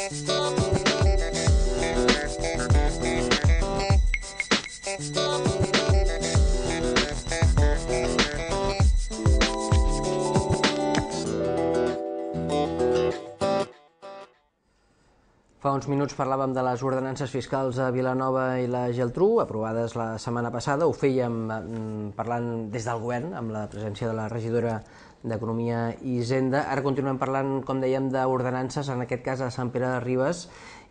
Fa uns minuts parlàvem de les ordenances fiscals a Vilanova i la Geltrú, aprovades la setmana passada. Ho fèiem parlant des del govern, amb la presència de la regidora d'Economia i Hisenda. Ara continuem parlant, com dèiem, d'ordenances, en aquest cas a Sant Pere de Ribes,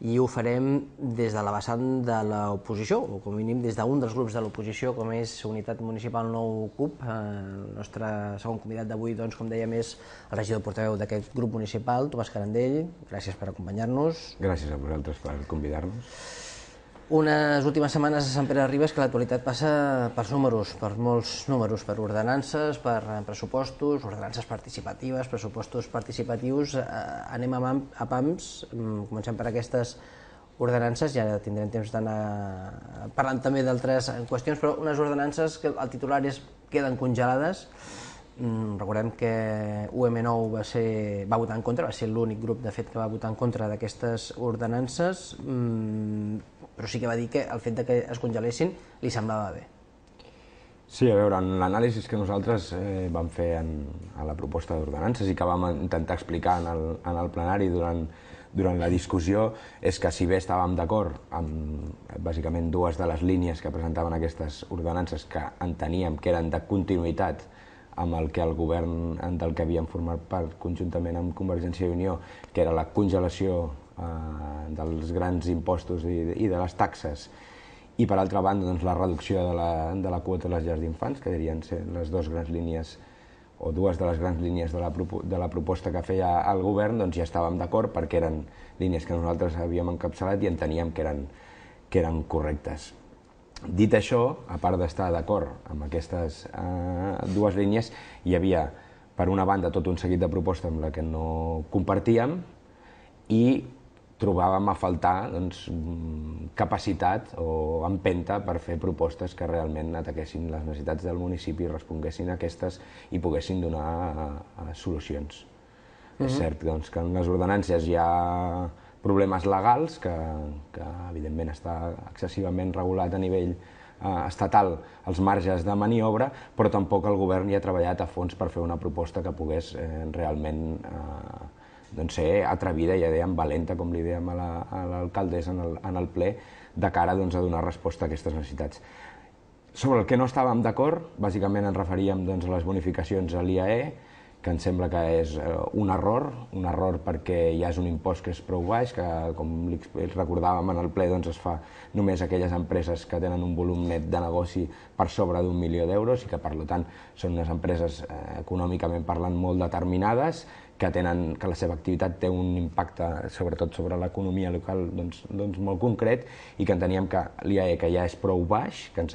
i ho farem des de la vessant de l'oposició, o com a mínim des d'un dels grups de l'oposició, com és Unitat Municipal Nou CUP. El nostre segon convidat d'avui, doncs, com dèiem, és el regidor portaveu d'aquest grup municipal, Tomàs Carandell. Gràcies per acompanyar-nos. Gràcies a vosaltres per convidar-nos. Unes últimes setmanes a Sant Pere de Ribes que l'actualitat passa per números, per molts números, per ordenances, per pressupostos, ordenances participatives, pressupostos participatius. Anem a pams, comencem per aquestes ordenances, ja tindrem temps d'anar parlant també d'altres qüestions, però unes ordenances que el titular és queden congelades. Recordem que UM9 va votar en contra, va ser l'únic grup de fet que va votar en contra d'aquestes ordenances, però sí que va dir que el fet que es congelessin li semblava bé. Sí, a veure, en l'anàlisi que nosaltres vam fer a la proposta d'ordenances i que vam intentar explicar en el plenari durant la discussió és que si bé estàvem d'acord amb bàsicament dues de les línies que presentaven aquestes ordenances que enteníem que eren de continuïtat amb el que el govern del que havíem format part conjuntament amb Convergència i Unió, que era la congelació dels grans impostos i de les taxes, i per altra banda la reducció de la quota de les llars d'infants, que dirien ser les dues grans línies o dues de les grans línies de la proposta que feia el govern, doncs ja estàvem d'acord perquè eren línies que nosaltres havíem encapçalat i enteníem que eren correctes. Dit això, a part d'estar d'acord amb aquestes dues línies, hi havia, per una banda, tot un seguit de propostes amb la que no compartíem i trobàvem a faltar capacitat o empenta per fer propostes que realment ataquessin les necessitats del municipi, responguessin a aquestes i poguessin donar solucions. És cert que en les ordenances hi ha problemes legals, que evidentment està excessivament regulat a nivell estatal els marges de maniobra, però tampoc el govern hi ha treballat a fons per fer una proposta que pogués realment ser atrevida, ja dèiem, valenta, com li dèiem a l'alcaldessa en el ple, de cara a donar resposta a aquestes necessitats. Sobre el que no estàvem d'acord, bàsicament ens referíem a les bonificacions a l'IAE, que em sembla que és un error perquè ja és un impost que és prou baix, que com recordàvem en el ple es fa només a aquelles empreses que tenen un volum net de negoci per sobre d'1 milió d'euros i que per tant són unes empreses econòmicament parlant molt determinades, que la seva activitat té un impacte sobretot sobre l'economia local molt concret i que enteníem que l'IAE, que ja és prou baix, que ens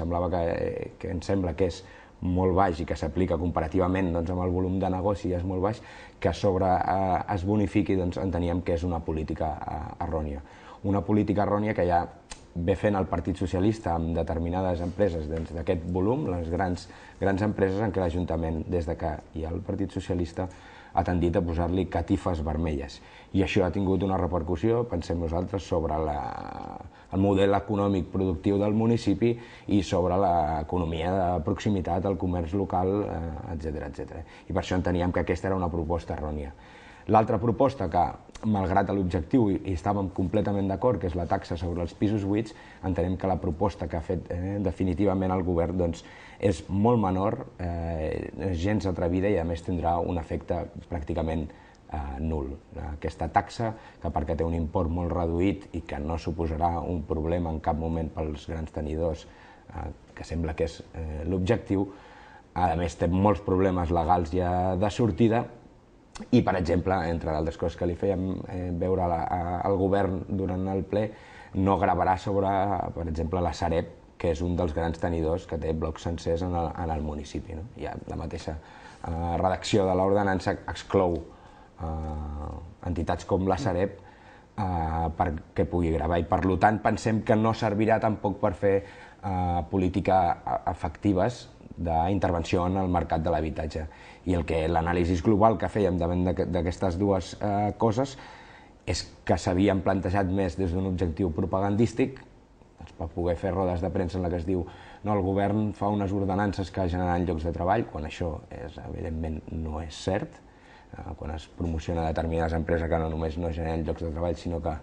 sembla que és molt baix i que s'aplica comparativament amb el volum de negoci és molt baix, que a sobre es bonifiqui, enteníem que és una política errònia. Una política errònia que ja ve fent el Partit Socialista amb determinades empreses d'aquest volum, les grans empreses en què l'Ajuntament, des que hi ha el Partit Socialista, ha tendit a posar-li catifes vermelles. I això ha tingut una repercussió, pensem nosaltres, sobre el model econòmic productiu del municipi i sobre l'economia de proximitat, el comerç local, etc. I per això enteníem que aquesta era una proposta errònia. L'altra proposta que, malgrat l'objectiu, i estàvem completament d'acord, que és la taxa sobre els pisos buits, entenem que la proposta que ha fet definitivament el govern és molt menor, gens atrevida i a més tindrà un efecte pràcticament nul. Aquesta taxa, que perquè té un import molt reduït i que no suposarà un problema en cap moment pels grans tenidors, que sembla que és l'objectiu, a més té molts problemes legals ja de sortida i, per exemple, entre d'altres coses que li fèiem veure al govern durant el ple, no gravarà sobre, per exemple, la Sareb, que és un dels grans tenidors que té blocs sencers en el municipi. Ja la mateixa redacció de l'ordenança exclou entitats com la Sareb perquè pugui gravar i, per tant, pensem que no servirà tampoc per fer polítiques efectives d'intervenció en el mercat de l'habitatge. I l'anàlisi global que fèiem davant d'aquestes dues coses és que s'havien plantejat més des d'un objectiu propagandístic, per poder fer rodes de premsa en la que es diu no, el govern fa unes ordenances que generen llocs de treball, quan això evidentment no és cert, quan es promociona determinades empreses que no només no generen llocs de treball, sinó que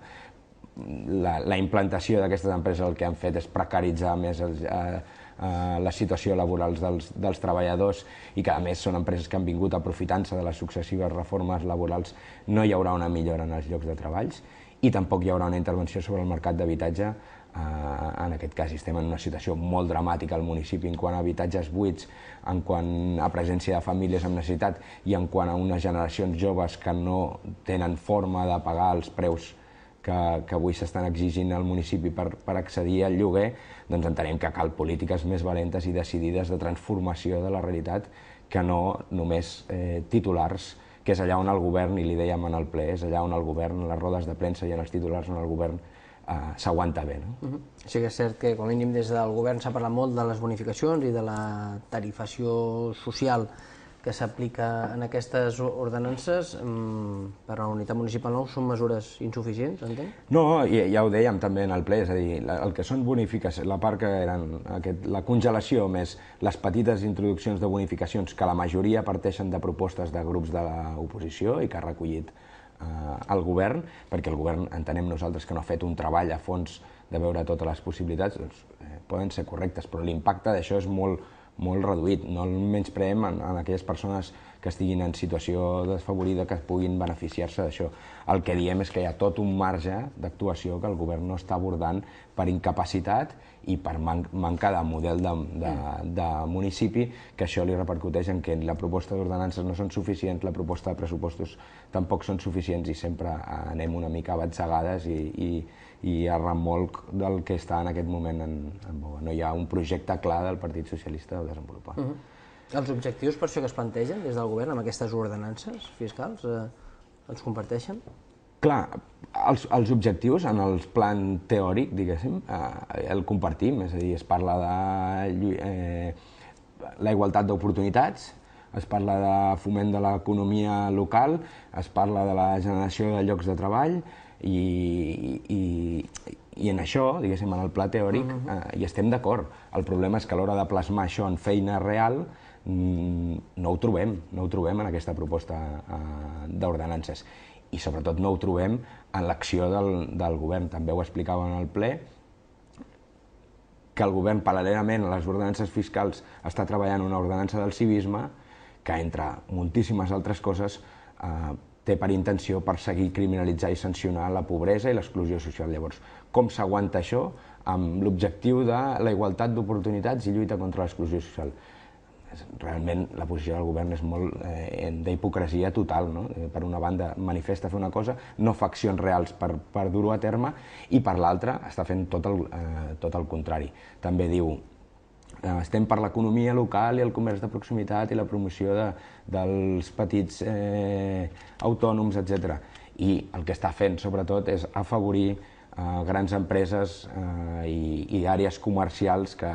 la implantació d'aquestes empreses el que han fet és precaritzar més la situació laboral dels treballadors i que a més són empreses que han vingut aprofitant-se de les successives reformes laborals. No hi haurà una millora en els llocs de treballs i tampoc hi haurà una intervenció sobre el mercat d'habitatge. En aquest cas estem en una situació molt dramàtica al municipi en quant a habitatges buits, en quant a presència de famílies amb necessitat i en quant a unes generacions joves que no tenen forma de pagar els preus que avui s'estan exigint al municipi per accedir al lloguer, doncs entenem que cal polítiques més valentes i decidides de transformació de la realitat que no només titulars, que és allà on el govern, i li dèiem en el ple, és allà on el govern, en les rodes de premsa i en els titulars on el govern s'aguanta bé. Sí que és cert que, com a mínim, des del govern s'ha parlat molt de les bonificacions i de la tarifació social que s'aplica en aquestes ordenances. Per a la unitat municipal nou són mesures insuficients, entenc? No, ja ho dèiem també en el ple, és a dir, el que són bonificacions, la part que eren la congelació més les petites introduccions de bonificacions que la majoria parteixen de propostes de grups de l'oposició i que ha recollit el govern, perquè el govern entenem nosaltres que no ha fet un treball a fons de veure totes les possibilitats, doncs poden ser correctes, però l'impacte d'això és molt reduït. No el menyspreem en aquelles persones que estiguin en situació desfavorida que puguin beneficiar-se d'això. El que diem és que hi ha tot un marge d'actuació que el govern no està abordant per incapacitat i per manca de model de municipi, que això li repercuteix en que la proposta d'ordenances no són suficients, la proposta de pressupostos tampoc són suficients i sempre anem una mica abatzegades i a remolc del que està en aquest moment en boga. No hi ha un projecte clar del Partit Socialista de desenvolupar. Els objectius per això que es plantegen des del govern amb aquestes ordenances fiscals els comparteixen? Clar, els objectius en el plan teòric, diguéssim, el compartim, és a dir, es parla de la igualtat d'oportunitats, es parla de foment de l'economia local, es parla de la generació de llocs de treball i en això, diguéssim, en el pla teòric, hi estem d'acord. El problema és que a l'hora de plasmar això en feina real no ho trobem en aquesta proposta d'ordenances. I sobretot no ho trobem en l'acció del govern. També ho explicava en el ple, que el govern, paral·lelament a les ordenances fiscals, està treballant una ordenança del civisme que, entre moltíssimes altres coses, té per intenció perseguir, criminalitzar i sancionar la pobresa i l'exclusió social. Llavors, com s'aguanta això amb l'objectiu de la igualtat d'oportunitats i lluita contra l'exclusió social? Realment la posició del govern és molt d'hipocresia total, no? Per una banda manifesta fer una cosa, no fa accions reals per dur-ho a terme i per l'altra està fent tot el contrari. També diu estem per l'economia local i el comerç de proximitat i la promoció dels petits autònoms, etc. I el que està fent sobretot és afavorir grans empreses i àrees comercials que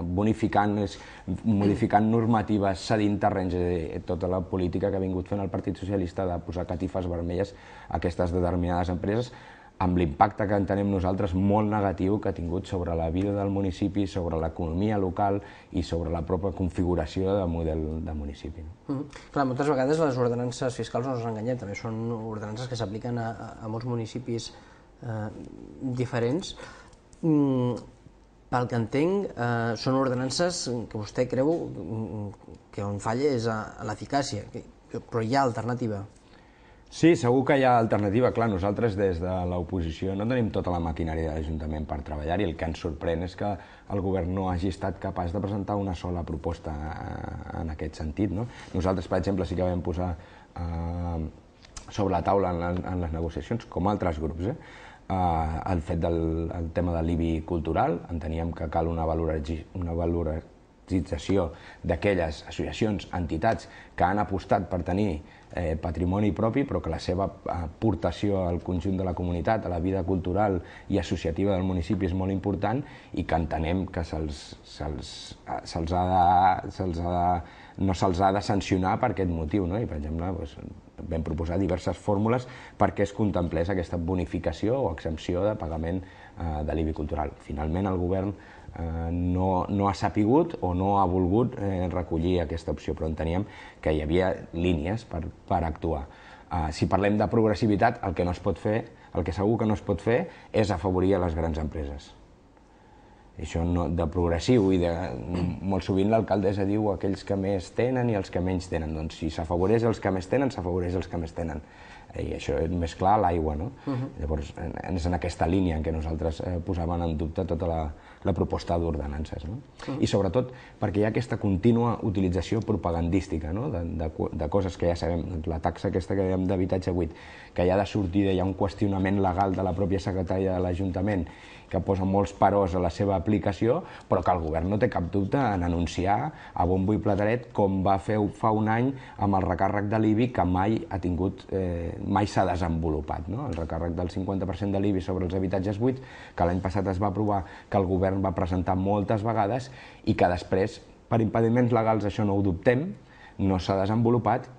modificant normatives, cedint terrenys, tota la política que ha vingut fent el Partit Socialista de posar catifes vermelles a aquestes determinades empreses, amb l'impacte que entenem nosaltres molt negatiu que ha tingut sobre la vida del municipi, sobre l'economia local i sobre la pròpia configuració de model de municipi. Clar, moltes vegades les ordenances fiscals no ens enganyem, també són ordenances que s'apliquen a molts municipis diferents. Pel que entenc, són ordenances que vostè creu que on falla és a l'eficàcia, però hi ha alternativa. Sí, segur que hi ha alternativa. Clar, nosaltres des de l'oposició no tenim tota la maquinària de l'Ajuntament per treballar i el que ens sorprèn és que el govern no hagi estat capaç de presentar una sola proposta en aquest sentit. Nosaltres, per exemple, sí que vam posar sobre la taula en les negociacions, com altres grups, el fet del tema de l'IBI cultural. Enteníem que cal una valorització d'aquelles associacions, entitats que han apostat per tenir patrimoni propi, però que la seva aportació al conjunt de la comunitat, a la vida cultural i associativa del municipi és molt important i que entenem que no se'ls ha de sancionar per aquest motiu. I, per exemple, vam proposar diverses fórmules perquè es contemplés aquesta bonificació o exempció de pagament de l'IBI cultural. Finalment, el govern no ha sapigut o no ha volgut recollir aquesta opció, però enteníem que hi havia línies per actuar. Si parlem de progressivitat, el que segur que no es pot fer és afavorir a les grans empreses. Això de progressiu, i molt sovint l'alcaldessa diu aquells que més tenen i els que menys tenen. Doncs si s'afavoreix els que més tenen, s'afavoreix els que més tenen. I això és més clar a l'aigua, no? Llavors, és en aquesta línia en què nosaltres posàvem en dubte tota la proposta d'ordenances. I sobretot perquè hi ha aquesta contínua utilització propagandística de coses que ja sabem, la taxa aquesta que dèiem d'habitatge buit, que ja de sortida hi ha un qüestionament legal de la pròpia secretària de l'Ajuntament que posa molts peròs a la seva aplicació, però que el govern no té cap dubte en anunciar a bombo i plateret com va fer fa un any amb el recàrrec de l'IBI que mai s'ha desenvolupat. El recàrrec del 50% de l'IBI sobre els habitatges buits, que l'any passat es va aprovar, que el govern va presentar moltes vegades i que després, per impediments legals, això no ho dubtem, no s'ha desenvolupat,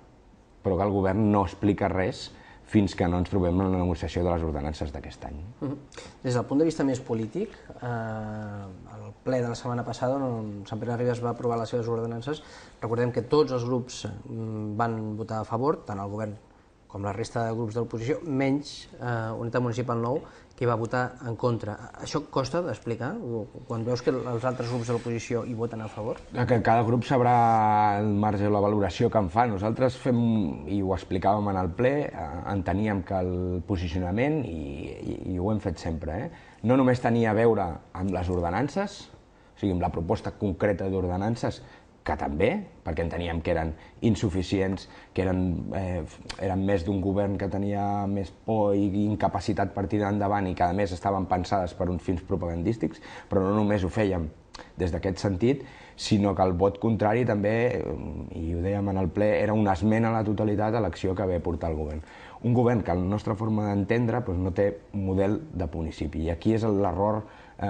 però que el govern no explica res fins que no ens trobem en la negociació de les ordenances d'aquest any. Des del punt de vista més polític, al ple de la setmana passada, on Sant Pere de Ribes va aprovar les seves ordenances, recordem que tots els grups van votar a favor, tant el govern com la resta de grups de l'oposició, menys Unitat Municipal Nou, que va votar en contra. Això costa d'explicar? Quan veus que els altres grups de l'oposició hi voten a favor? Que cada grup sabrà el marge o la valoració que en fa. Nosaltres fem, i ho explicàvem en el ple, enteníem que el posicionament, i ho hem fet sempre, no només tenia a veure amb les ordenances, o sigui, amb la proposta concreta d'ordenances, que també, perquè enteníem que eren insuficients, que eren més d'un govern que tenia més por i incapacitat per tirar endavant i que a més estaven pensades per uns fins propagandístics, però no només ho fèiem des d'aquest sentit, sinó que el vot contrari també, i ho dèiem en el ple, era una esmena a la totalitat a l'acció que ve portar el govern. Un govern que, a la nostra forma d'entendre, no té un model de municipi, i aquí és l'error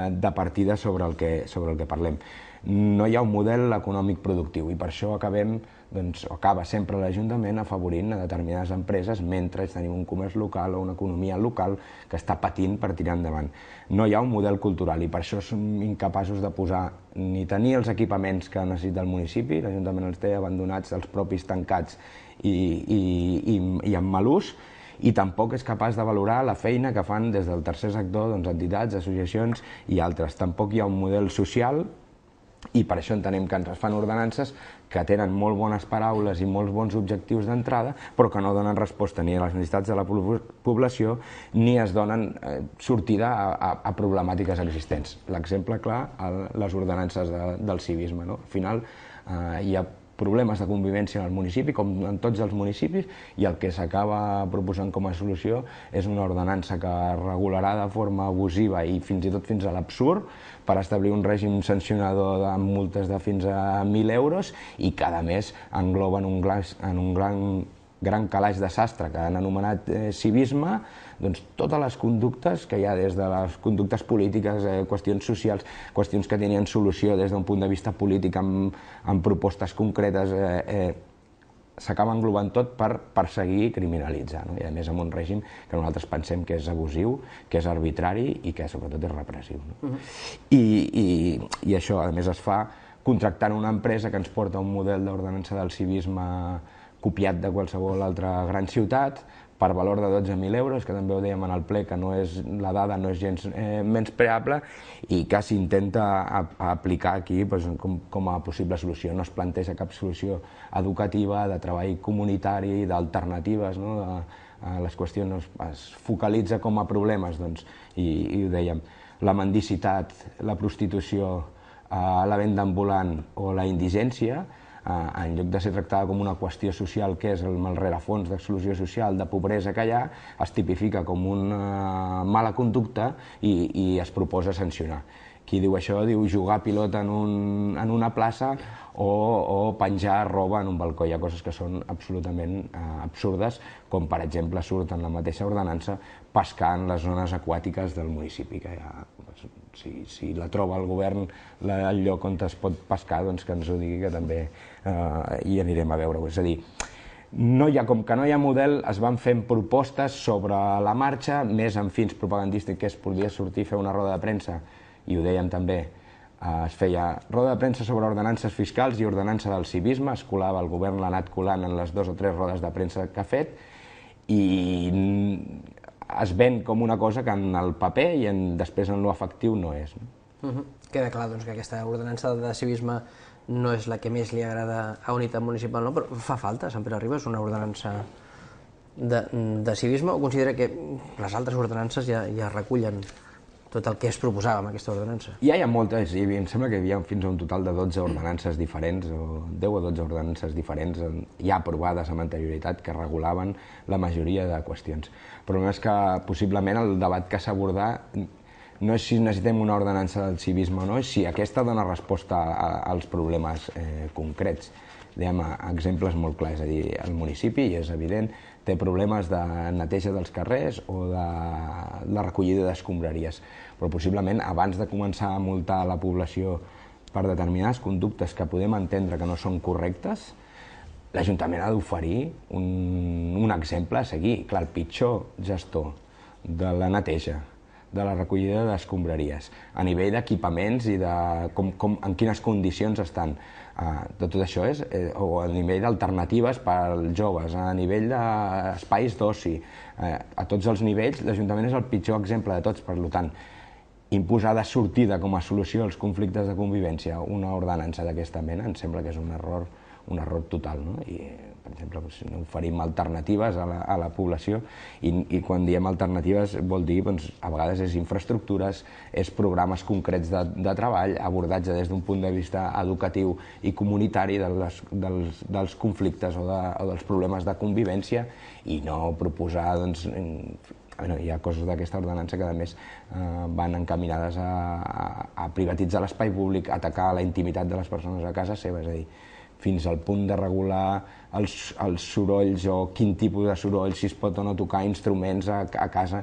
de partida sobre el que parlem. No hi ha un model econòmic productiu i per això acaba sempre l'Ajuntament afavorint a determinades empreses mentre tenim un comerç local o una economia local que està patint per tirar endavant. No hi ha un model cultural i per això som incapaços de posar ni tenir els equipaments que necessita el municipi, l'Ajuntament els té abandonats, els propis tancats i en mal ús, i tampoc és capaç de valorar la feina que fan des del tercer sector, entitats, associacions i altres. Tampoc hi ha un model social i per això entenem que ens fan ordenances que tenen molt bones paraules i molts bons objectius d'entrada, però que no donen resposta ni a les necessitats de la població ni es donen sortida a problemàtiques existents. L'exemple clar, les ordenances del civisme. Al final hi ha problemes de convivència en el municipi, com en tots els municipis, i el que s'acaba proposant com a solució és una ordenança que regularà de forma abusiva i fins i tot fins a l'absurd per establir un règim sancionador amb multes de fins a 1.000 euros i que, a més, engloba en un gran calaix de sastre que han anomenat civisme, totes les conductes que hi ha des de les conductes polítiques, qüestions socials, qüestions que tenien solució des d'un punt de vista polític amb propostes concretes, s'acaba englobant tot per perseguir i criminalitzar, i a més amb un règim que nosaltres pensem que és abusiu, que és arbitrari i que sobretot és repressiu. I això a més es fa contractant una empresa que ens porta un model d'ordenança del civisme copiat de qualsevol altra gran ciutat, per valor de 12.000 euros, que també ho dèiem en el ple, que la dada no és gens menyspreable i que s'intenta aplicar aquí com a possible solució. No es planteja cap solució educativa, de treball comunitari, d'alternatives, les qüestions es focalitza com a problemes, i ho dèiem, la mendicitat, la prostitució, la venda ambulant o la indigència, en lloc de ser tractada com una qüestió social que és el rerefons d'exclusió social, de pobresa que hi ha, es tipifica com una mala conducta i es proposa sancionar. Qui diu això diu jugar a pilota en una plaça o penjar roba en un balcó. Hi ha coses que són absolutament absurdes, com per exemple surt en la mateixa ordenança pescar en les zones aquàtiques del municipi, que si la troba el govern el lloc on es pot pescar, que ens ho digui, que també hi anirem a veure-ho. És a dir, Com que no hi ha model, es van fent propostes sobre la marxa, més amb fins propagandístics, que es podia sortir a fer una roda de premsa, i ho dèiem també, es feia roda de premsa sobre ordenances fiscals i ordenança del civisme, es colava, el govern l'ha anat colant en les 2 o 3 rodes de premsa que ha fet, i es ven com una cosa que en el paper i després en l'efectiu no és. Queda clar doncs, que aquesta ordenança de civisme no és la que més li agrada a Unitat Municipal, no? Però fa falta, Sant Pere Ribes, una ordenança de civisme, o considera que les altres ordenances ja recullen tot el que es proposava amb aquesta ordenança? Ja hi ha moltes, i em sembla que hi ha fins a un total de 12 ordenances diferents, o 10 o 12 ordenances diferents ja aprovades amb anterioritat que regulaven la majoria de qüestions. Però és que possiblement el debat que s'ha d'abordat no és si necessitem una ordenança del civisme o no, és si aquesta dona resposta als problemes concrets. Dèiem exemples molt clars, és a dir, el municipi, i és evident, té problemes de neteja dels carrers o de la recollida d'escombraries. Però possiblement, abans de començar a multar la població per determinades conductes que podem entendre que no són correctes, l'Ajuntament ha d'oferir un exemple a seguir. Clar, el pitjor gestor de la neteja, de la recollida d'escombraries, a nivell d'equipaments i en quines condicions estan. De tot això o a nivell d'alternatives per als joves, a nivell d'espais d'oci, a tots els nivells, l'Ajuntament és el pitjor exemple de tots. Per tant, imposar de sortida com a solució als conflictes de convivència una ordenança d'aquesta mena em sembla que és un error total, no? I, per exemple, oferim alternatives a la població, i quan diem alternatives vol dir, a vegades és infraestructures, és programes concrets de treball, abordatge des d'un punt de vista educatiu i comunitari dels conflictes o dels problemes de convivència, i no proposar, hi ha coses d'aquesta ordenança que a més van encaminades a privatitzar l'espai públic, a atacar la intimitat de les persones a casa seva, és a dir, fins al punt de regular els sorolls o quin tipus de soroll, si es pot o no tocar instruments a casa.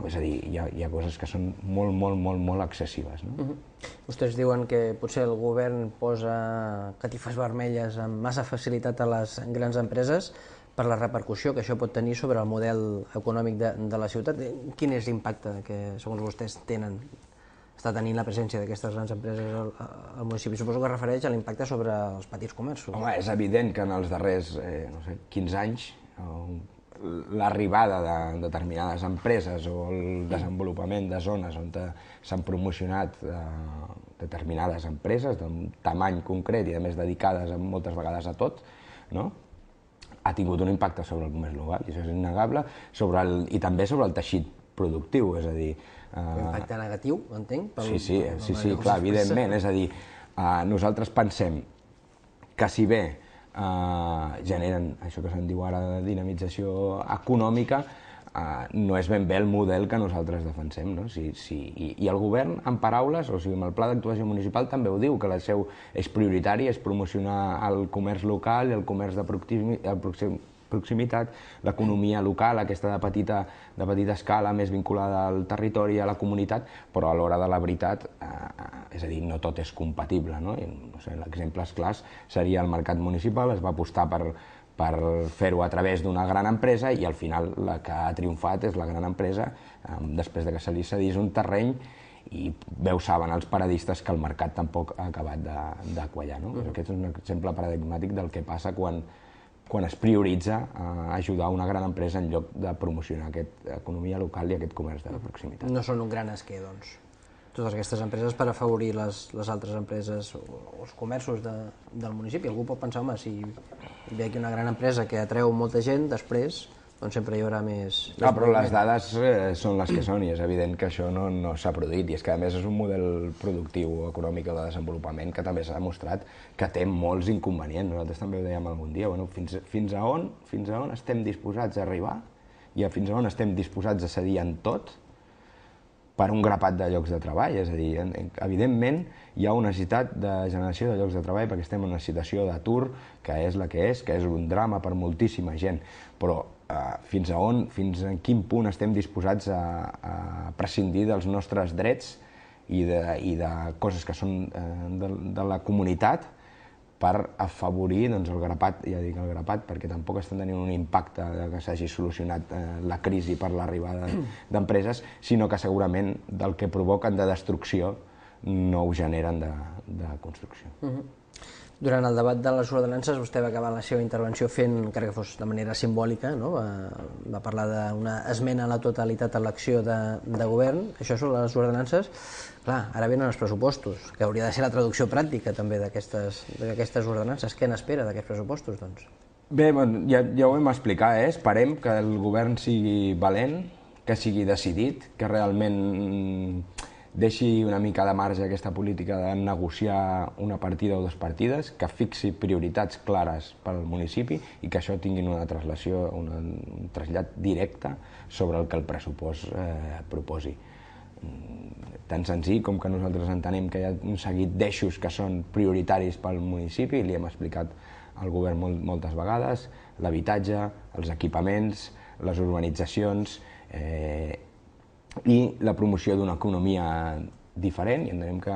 És a dir, hi ha coses que són molt, molt, molt, molt excessives. Vostès diuen que potser el govern posa catifes vermelles amb massa facilitat a les grans empreses per la repercussió que això pot tenir sobre el model econòmic de la ciutat. Quin és l'impacte que, segons vostès, està tenint la presència d'aquestes grans empreses al municipi? Suposo que es refereix a l'impacte sobre els petits comerços. Home, és evident que en els darrers 15 anys l'arribada de determinades empreses o el desenvolupament de zones on s'han promocionat determinades empreses d'un tamany concret i a més dedicades moltes vegades a tot, ha tingut un impacte sobre el comerç local, i això és innegable, i també sobre el teixit productiu, és a dir... Un impacte negatiu, entenc? Sí, clar, evidentment. És a dir, nosaltres pensem que si bé generen això que se'n diu ara de dinamització econòmica, no és ben bé el model que nosaltres defensem. I el govern, en paraules, o sigui, amb el pla d'actuació municipal també ho diu, que el seu eix prioritari és promocionar el comerç local i el comerç de proximitat, l'economia local, aquesta de petita escala, més vinculada al territori, a la comunitat, però a l'hora de la veritat, és a dir, no tot és compatible. L'exemples clars seria el mercat municipal, es va apostar per fer-ho a través d'una gran empresa i al final la que ha triomfat és la gran empresa, després que se li cedís un terreny, i saben els paradistes que el mercat tampoc ha acabat de quallar. Aquest és un exemple paradigmàtic del que passa quan es prioritza ajudar una gran empresa en lloc de promocionar aquesta economia local i aquest comerç de proximitat. No són un gran esquer, doncs, totes aquestes empreses per afavorir les altres empreses o els comerços del municipi. Algú pot pensar, home, si ve aquí una gran empresa que atreu molta gent, després doncs sempre hi haurà més... Però les dades són les que són i és evident que això no s'ha produït, i és que a més és un model productiu, econòmic o de desenvolupament que també s'ha demostrat que té molts inconvenients. Nosaltres també ho dèiem algun dia, fins a on estem disposats a arribar i fins a on estem disposats a cedir en tot per un grapat de llocs de treball. És a dir, evidentment hi ha una necessitat de generació de llocs de treball perquè estem en una situació d'atur que és la que és un drama per moltíssima gent, però fins a quin punt estem disposats a prescindir dels nostres drets i de coses que són de la comunitat per afavorir el grapat, ja dic el grapat, perquè tampoc estan tenint un impacte que s'hagi solucionat la crisi per l'arribada d'empreses, sinó que segurament del que provoquen de destrucció no ho generen de construcció. Durant el debat de les ordenances, vostè va acabar la seva intervenció fent, encara que fos de manera simbòlica, va parlar d'una esmena a la totalitat a l'acció de govern. Això són les ordenances. Clar, ara venen els pressupostos, que hauria de ser la traducció pràctica també d'aquestes ordenances. Què n'espera d'aquests pressupostos, doncs? Bé, ja ho hem explicat, esperem que el govern sigui valent, que sigui decidit, que realment deixi una mica de marge aquesta política de negociar una partida o dues partides, que fixi prioritats clares pel municipi i que això tingui una translació, un trasllat directe sobre el que el pressupost proposi. Tan senzill com que nosaltres entenem que hi ha un seguit d'eixos que són prioritaris pel municipi, li hem explicat al govern moltes vegades, l'habitatge, els equipaments, les urbanitzacions, i la promoció d'una economia diferent, i entenem que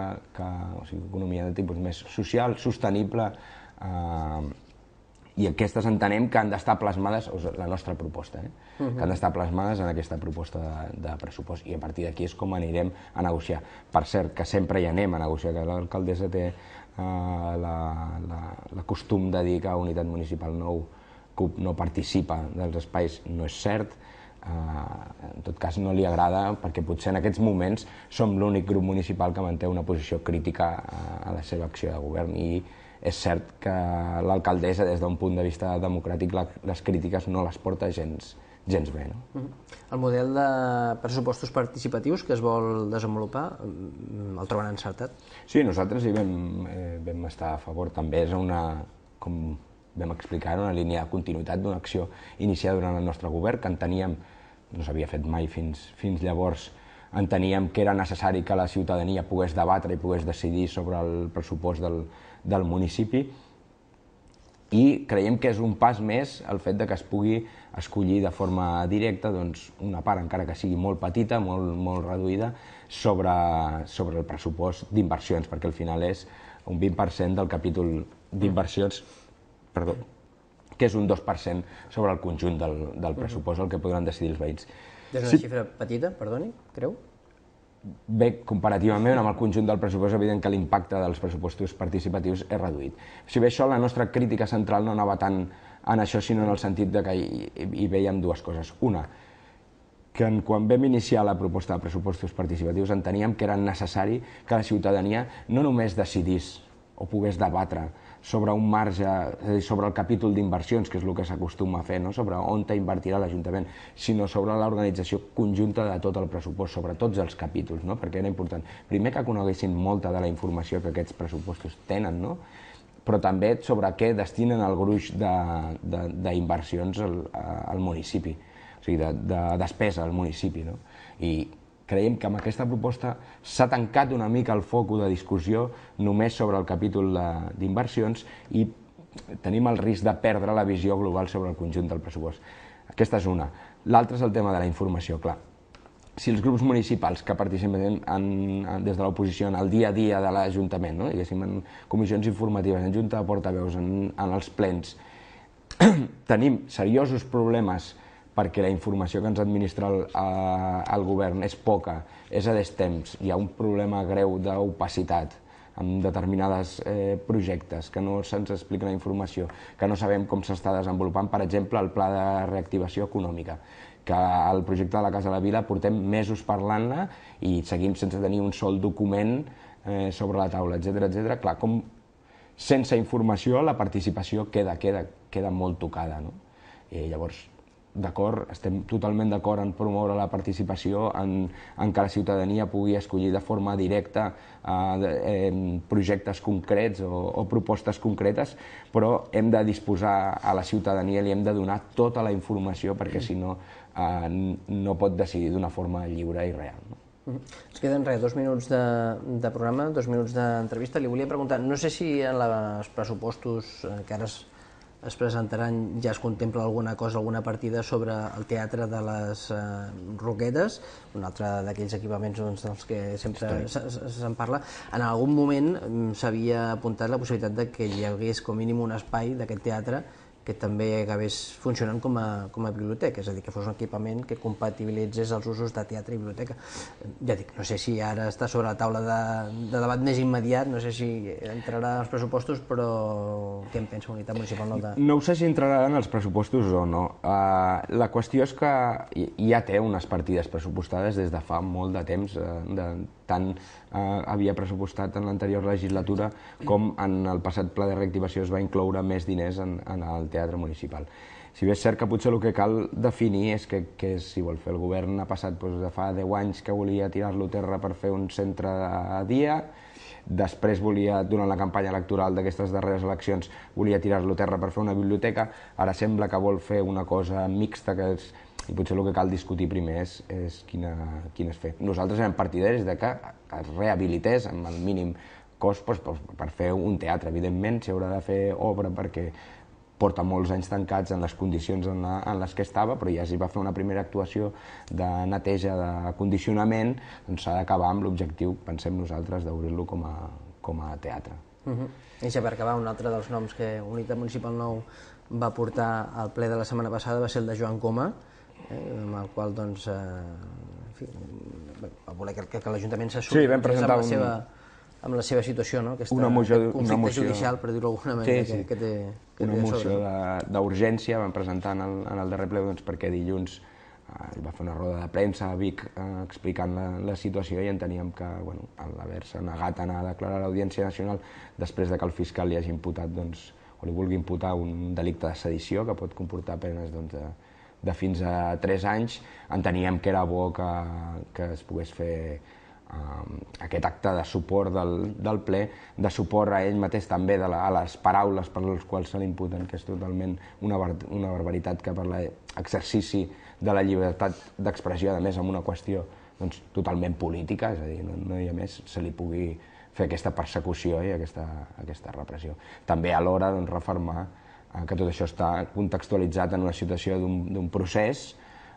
economia de tipus més social, sostenible, i aquestes entenem que han d'estar plasmades, la nostra proposta, que han d'estar plasmades en aquesta proposta de pressupost, i a partir d'aquí és com anirem a negociar. Per cert, que sempre hi anem a negociar, que l'alcaldessa té la costum de dir que Unitat Municipal CUP no participa dels espais, no és cert. En tot cas no li agrada perquè potser en aquests moments som l'únic grup municipal que manté una posició crítica a la seva acció de govern, i és cert que l'alcaldessa des d'un punt de vista democràtic les crítiques no les porta gens bé. El model de pressupostos participatius que es vol desenvolupar el troben encertat? Sí, nosaltres hi vam estar a favor. També és com vam explicar, una línia de continuïtat d'una acció iniciada durant el nostre govern, que enteníem, no s'havia fet mai fins llavors, enteníem que era necessari que la ciutadania pogués debatre i pogués decidir sobre el pressupost del municipi, i creiem que és un pas més el fet que es pugui escollir de forma directa una part, encara que sigui molt petita, molt reduïda, sobre el pressupost d'inversions, perquè al final és un 20% del capítol d'inversions, que és un 2% sobre el conjunt del pressupost, el que podran decidir els veïns. És una xifra petita, perdoni, creu? Bé, comparativament amb el conjunt del pressupost, és evident que l'impacte dels pressupostos participatius és reduït. Si bé això, la nostra crítica central no anava tant en això, sinó en el sentit que hi veiem dues coses. Una, que quan vam iniciar la proposta de pressupostos participatius enteníem que era necessari que la ciutadania no només decidís o pogués debatre sobre un marge, és a dir, sobre el capítol d'inversions, que és el que s'acostuma a fer, sobre on invertirà l'Ajuntament, sinó sobre l'organització conjunta de tot el pressupost, sobre tots els capítols, perquè era important. Primer, que coneguessin molta de la informació que aquests pressupostos tenen, però també sobre què destinen el gruix d'inversions al municipi, o sigui, de despesa al municipi. I creiem que amb aquesta proposta s'ha tancat una mica el focus de discussió només sobre el capítol d'inversions, i tenim el risc de perdre la visió global sobre el conjunt del pressupost. Aquesta és una. L'altra és el tema de la informació, clar. Si els grups municipals que participen des de l'oposició en el dia a dia de l'Ajuntament, diguéssim, en comissions informatives, en junta de portaveus, en els plens, tenim seriosos problemes perquè la informació que ens administra el govern és poca, és a destemps, hi ha un problema greu d'opacitat en determinats projectes, que no se'ns explica la informació, que no sabem com s'està desenvolupant, per exemple, el pla de reactivació econòmica, que el projecte de la Casa de la Vila portem mesos parlant-ne i seguim sense tenir un sol document sobre la taula, etc. Clar, com sense informació la participació queda molt tocada. Llavors, d'acord, estem totalment d'acord en promoure la participació, en que la ciutadania pugui escollir de forma directa projectes concrets o propostes concretes, però hem de disposar a la ciutadania, li hem de donar tota la informació, perquè si no, no pot decidir d'una forma lliure i real. Ens queden 2 minuts de programa, 2 minuts d'entrevista. Li volia preguntar, no sé si en els pressupostos que ara es presentaran, ja es contempla alguna cosa, alguna partida sobre el teatre de les Roquetes, un altre d'aquells equipaments dels que sempre se'n parla. En algun moment s'havia apuntat la possibilitat de que hi hagués com mínim un espai d'aquest teatre que també acabés funcionant com a biblioteca, és a dir, que fos un equipament que compatibilitzés els usos de teatre i biblioteca. Ja dic, no sé si ara està sobre la taula de debat més immediat, no sé si entrarà als pressupostos, però què en pensa Unitat Municipal Nou de... No ho sé si entrarà en els pressupostos o no. La qüestió és que ja té unes partides pressupostades des de fa molt de temps, tant havia pressupostat en l'anterior legislatura com en el passat pla de reactivació es va incloure més diners en el teatre municipal. Si bé és cert que potser el que cal definir és que si vol fer el govern ha passat de fa 10 anys que volia tirar-lo a terra per fer un centre de dia, després volia, durant la campanya electoral d'aquestes darreres eleccions, volia tirar-lo a terra per fer una biblioteca, ara sembla que vol fer una cosa mixta i potser el que cal discutir primer és quina és fer. Nosaltres érem partidaris de que es rehabilités amb el mínim cost per fer un teatre. Evidentment, s'hi haurà de fer obra perquè porta molts anys tancats en les condicions en les que estava, però ja s'hi va fer una primera actuació de neteja, de condicionament, doncs s'ha d'acabar amb l'objectiu, pensem nosaltres, d'obrir-lo com a teatre. I ja per acabar, un altre dels noms que Unitat Municipal Nou va portar al ple de la setmana passada va ser el de Joan Coma, amb el qual doncs, va voler que l'Ajuntament s'assumís amb la seva situació, aquest conflicte judicial, per dir-ho d'alguna manera, que té una moció d'urgència van presentar en el darrer ple perquè dilluns va fer una roda de premsa a Vic explicant la situació i enteníem que l'haver-se negat a anar a declarar a l'Audiència Nacional després que el fiscal li hagi imputat o li vulgui imputar un delicte de sedició que pot comportar penes de fins a 3 anys, enteníem que era bo que es pogués fer aquest acte de suport del ple, de suport a ell mateix també, a les paraules per les quals se l'imputen, que és totalment una barbaritat, que per l'exercici de la llibertat d'expressió, a més amb una qüestió totalment política, és a dir, no hi ha més, se li pugui fer aquesta persecució i aquesta repressió. També alhora refermar que tot això està contextualitzat en una situació d'un procés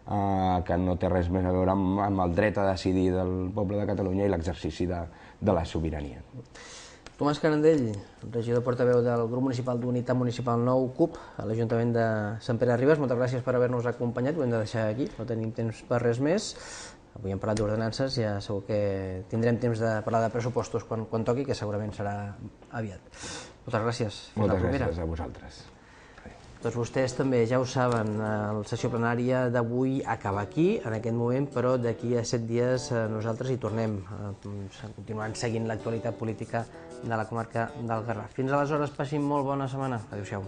que no té res més a veure amb el dret a decidir del poble de Catalunya i l'exercici de la sobirania. Tomàs Canadell, regidor portaveu del grup municipal d'Unitat Municipal Nou CUP a l'Ajuntament de Sant Pere de Ribes, moltes gràcies per haver-nos acompanyat, ho hem de deixar aquí, no tenim temps per res més. Avui hem parlat d'ordenances, ja segur que tindrem temps de parlar de pressupostos quan toqui, que segurament serà aviat. Moltes gràcies. Moltes gràcies a vosaltres. Tots vostès també ja ho saben, la sessió plenària d'avui acaba aquí, en aquest moment, però d'aquí a 7 dies nosaltres hi tornem, continuant seguint l'actualitat política de la comarca del Garraf. Fins aleshores, passin molt bona setmana. Adéu-siau.